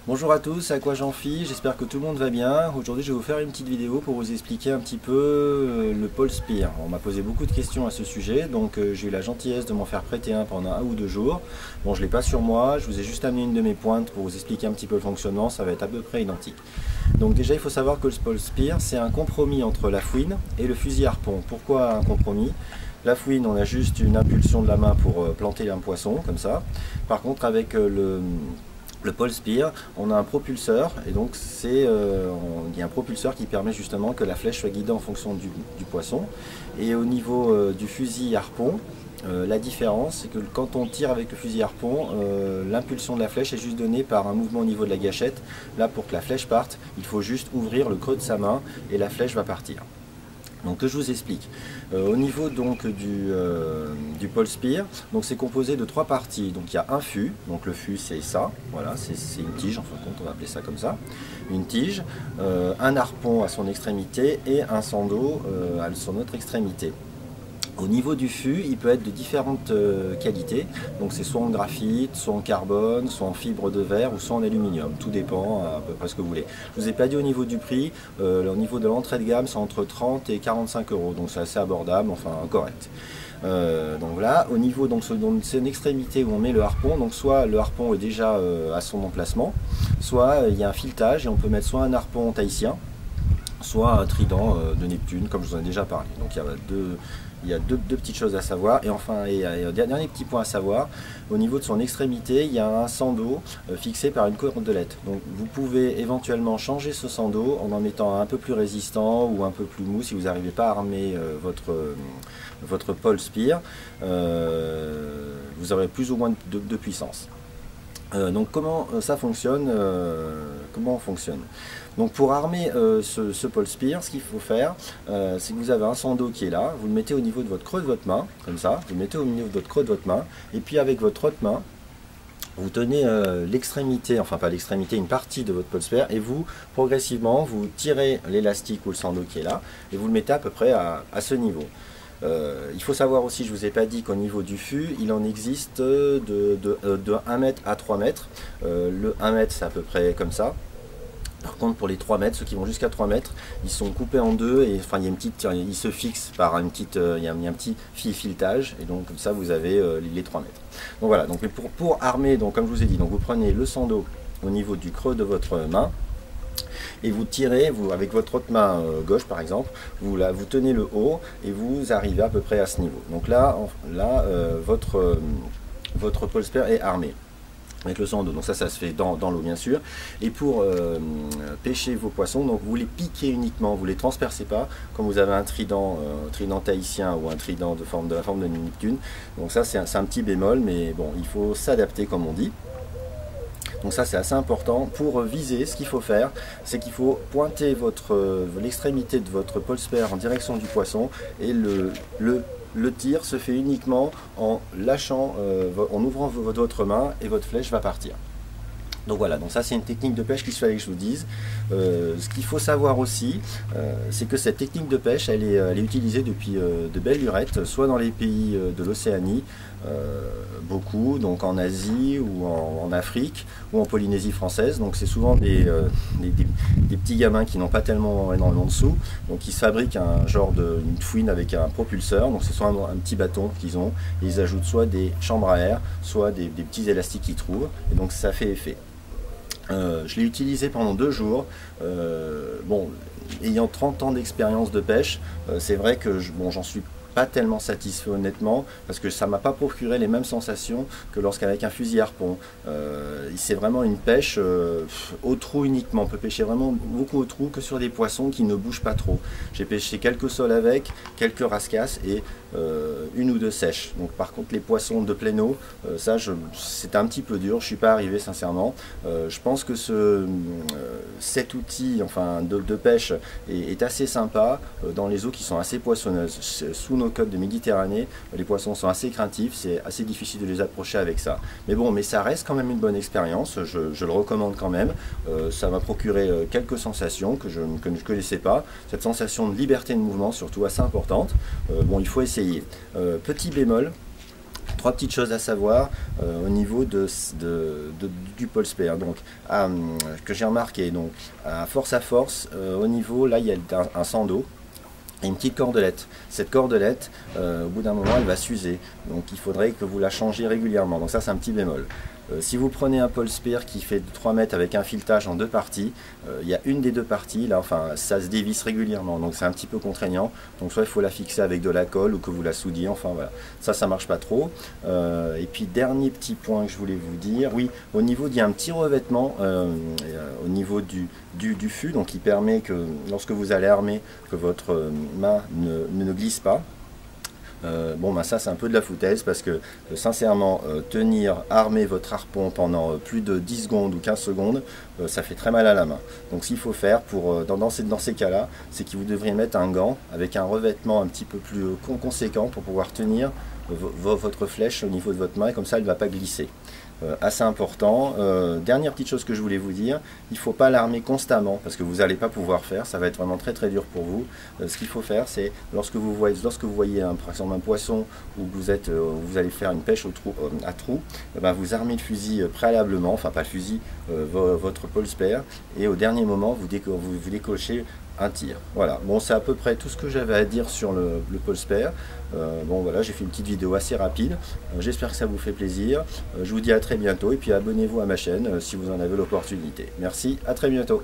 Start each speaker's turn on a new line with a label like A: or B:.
A: Bonjour à tous, c'est Aqua-Jean-Phi, j'espère que tout le monde va bien. Aujourd'hui je vais vous faire une petite vidéo pour vous expliquer un petit peu le pole spear. On m'a posé beaucoup de questions à ce sujet, donc j'ai eu la gentillesse de m'en faire prêter un pendant 1 ou 2 jours. Bon, je ne l'ai pas sur moi, je vous ai juste amené une de mes pointes pour vous expliquer un petit peu le fonctionnement, ça va être à peu près identique. Donc déjà il faut savoir que le pole spear c'est un compromis entre la fouine et le fusil harpon. Pourquoi un compromis? La fouine, on a juste une impulsion de la main pour planter un poisson, comme ça. Par contre avec le pole spear, on a un propulseur et donc il y a un propulseur qui permet justement que la flèche soit guidée en fonction du poisson. Et au niveau du fusil harpon, la différence c'est que quand on tire avec le fusil harpon, l'impulsion de la flèche est juste donnée par un mouvement au niveau de la gâchette. Là, pour que la flèche parte, il faut juste ouvrir le creux de sa main et la flèche va partir. Donc que je vous explique. Au niveau donc du pole spear, donc c'est composé de 3 parties. Donc il y a un fût, donc le fût c'est ça, voilà, c'est une tige, en fin de compte on va appeler ça comme ça, une tige, un harpon à son extrémité et un sando d'eau à son autre extrémité. Au niveau du fût, il peut être de différentes qualités, donc c'est soit en graphite, soit en carbone, soit en fibre de verre ou soit en aluminium, tout dépend à peu près ce que vous voulez. Je ne vous ai pas dit au niveau du prix, au niveau de l'entrée de gamme c'est entre 30 et 45 euros, donc c'est assez abordable, enfin correct. Donc là, au niveau c'est une extrémité où on met le harpon, donc soit le harpon est déjà à son emplacement, soit il y a un filetage et on peut mettre soit un harpon tahitien, soit un trident de Neptune, comme je vous en ai déjà parlé. Donc il y a deux petites choses à savoir. Et enfin, un dernier petit point à savoir, au niveau de son extrémité, il y a un sando fixé par une cordelette. Donc vous pouvez éventuellement changer ce sando en mettant un peu plus résistant ou un peu plus mou si vous n'arrivez pas à armer votre pole spear. Vous aurez plus ou moins de puissance. Donc comment ça fonctionne, comment on fonctionne. Donc pour armer ce pole spear, ce qu'il faut faire, c'est que vous avez un sando qui est là, vous le mettez au niveau de votre creux de votre main, comme ça, vous le mettez au niveau de votre creux de votre main, et puis avec votre autre main, vous tenez l'extrémité, enfin pas l'extrémité, une partie de votre pole spear, et vous, progressivement, vous tirez l'élastique ou le sando qui est là, et vous le mettez à peu près à ce niveau. Il faut savoir aussi, je ne vous ai pas dit qu'au niveau du fût, il en existe de 1 mètre à 3 mètres. Le 1 mètre, c'est à peu près comme ça. Par contre, pour les 3 mètres, ceux qui vont jusqu'à 3 mètres, ils sont coupés en deux et enfin, ils se fixent par il y a un petit filetage et donc comme ça, vous avez les 3 mètres. Donc voilà, donc pour armer, donc, comme je vous ai dit, donc vous prenez le sando au niveau du creux de votre main. Et vous tirez, avec votre autre main gauche par exemple, vous tenez le haut et vous arrivez à peu près à ce niveau. Donc là, votre pole spear est armé avec le sando. Donc ça se fait dans l'eau bien sûr. Et pour pêcher vos poissons, donc vous les piquez uniquement, vous les transpercez pas, comme vous avez un trident tahitien ou un trident de la forme de Neptune. Donc ça c'est un petit bémol, mais bon, il faut s'adapter comme on dit. Donc ça c'est assez important. Pour viser, ce qu'il faut faire, c'est qu'il faut pointer l'extrémité de votre pole spear en direction du poisson et le tir se fait uniquement en lâchant, en ouvrant votre main et votre flèche va partir. Donc voilà, donc ça c'est une technique de pêche qu'il fallait que je vous dise. Ce qu'il faut savoir aussi, c'est que cette technique de pêche, elle est utilisée depuis de belles lurettes, soit dans les pays de l'Océanie, beaucoup, donc en Asie ou en Afrique ou en Polynésie française. Donc c'est souvent des petits gamins qui n'ont pas tellement énormément de sous, donc ils se fabriquent un genre une fouine avec un propulseur. Donc c'est soit un petit bâton qu'ils ont, et ils ajoutent soit des chambres à air, soit des petits élastiques qu'ils trouvent, et donc ça fait effet. Je l'ai utilisé pendant 2 jours. Bon, ayant 30 ans d'expérience de pêche, c'est vrai que j'en suis pas tellement satisfait honnêtement, parce que ça m'a pas procuré les mêmes sensations que lorsqu'avec un fusil harpon. C'est vraiment une pêche au trou uniquement. On peut pêcher vraiment beaucoup au trou que sur des poissons qui ne bougent pas trop. J'ai pêché quelques sols avec, quelques rascasses et 1 ou 2 sèches. Donc par contre les poissons de plein eau, c'est un petit peu dur, je suis pas arrivé sincèrement. Je pense que cet outil enfin de pêche est assez sympa dans les eaux qui sont assez poissonneuses. Sous nos côtes de Méditerranée, les poissons sont assez craintifs, c'est assez difficile de les approcher avec ça. Mais bon, mais ça reste quand même une bonne expérience, je le recommande quand même. Ça m'a procuré quelques sensations que je ne connaissais pas. Cette sensation de liberté de mouvement surtout assez importante. Bon, il faut essayer. Petit bémol, Trois petites choses à savoir au niveau du pole spare. Donc, que j'ai remarqué, donc à force, au niveau, là il y a un sando et une petite cordelette. Cette cordelette, au bout d'un moment, elle va s'user. Donc il faudrait que vous la changiez régulièrement. Donc ça, c'est un petit bémol. Si vous prenez un pole spare qui fait 3 mètres avec un filetage en deux parties, il y a une des deux parties, là, enfin, ça se dévisse régulièrement, donc c'est un petit peu contraignant. Donc soit il faut la fixer avec de la colle ou que vous la soudiez, enfin voilà, ça marche pas trop. Et puis dernier petit point que je voulais vous dire, oui, au niveau, il y a un petit revêtement au niveau du fût, donc qui permet que lorsque vous allez armer, que votre main ne glisse pas. Bon, ben ça c'est un peu de la foutaise parce que sincèrement, armer votre harpon pendant plus de 10 secondes ou 15 secondes, ça fait très mal à la main. Donc ce qu'il faut faire dans ces cas-là, c'est que vous devriez mettre un gant avec un revêtement un petit peu plus conséquent pour pouvoir tenir votre flèche au niveau de votre main et comme ça elle ne va pas glisser. Assez important. Dernière petite chose que je voulais vous dire, il ne faut pas l'armer constamment parce que vous n'allez pas pouvoir faire, ça va être vraiment très dur pour vous. Ce qu'il faut faire, c'est lorsque vous voyez par exemple un poisson ou que vous allez faire une pêche à trou, ben vous armez le fusil préalablement, enfin pas le fusil, votre pole spare, et au dernier moment vous décochez un tir. Voilà, bon, c'est à peu près tout ce que j'avais à dire sur le pole spare. Bon voilà, j'ai fait une petite vidéo assez rapide. J'espère que ça vous fait plaisir. Je vous dis à très bientôt et puis abonnez-vous à ma chaîne si vous en avez l'opportunité. Merci, à très bientôt.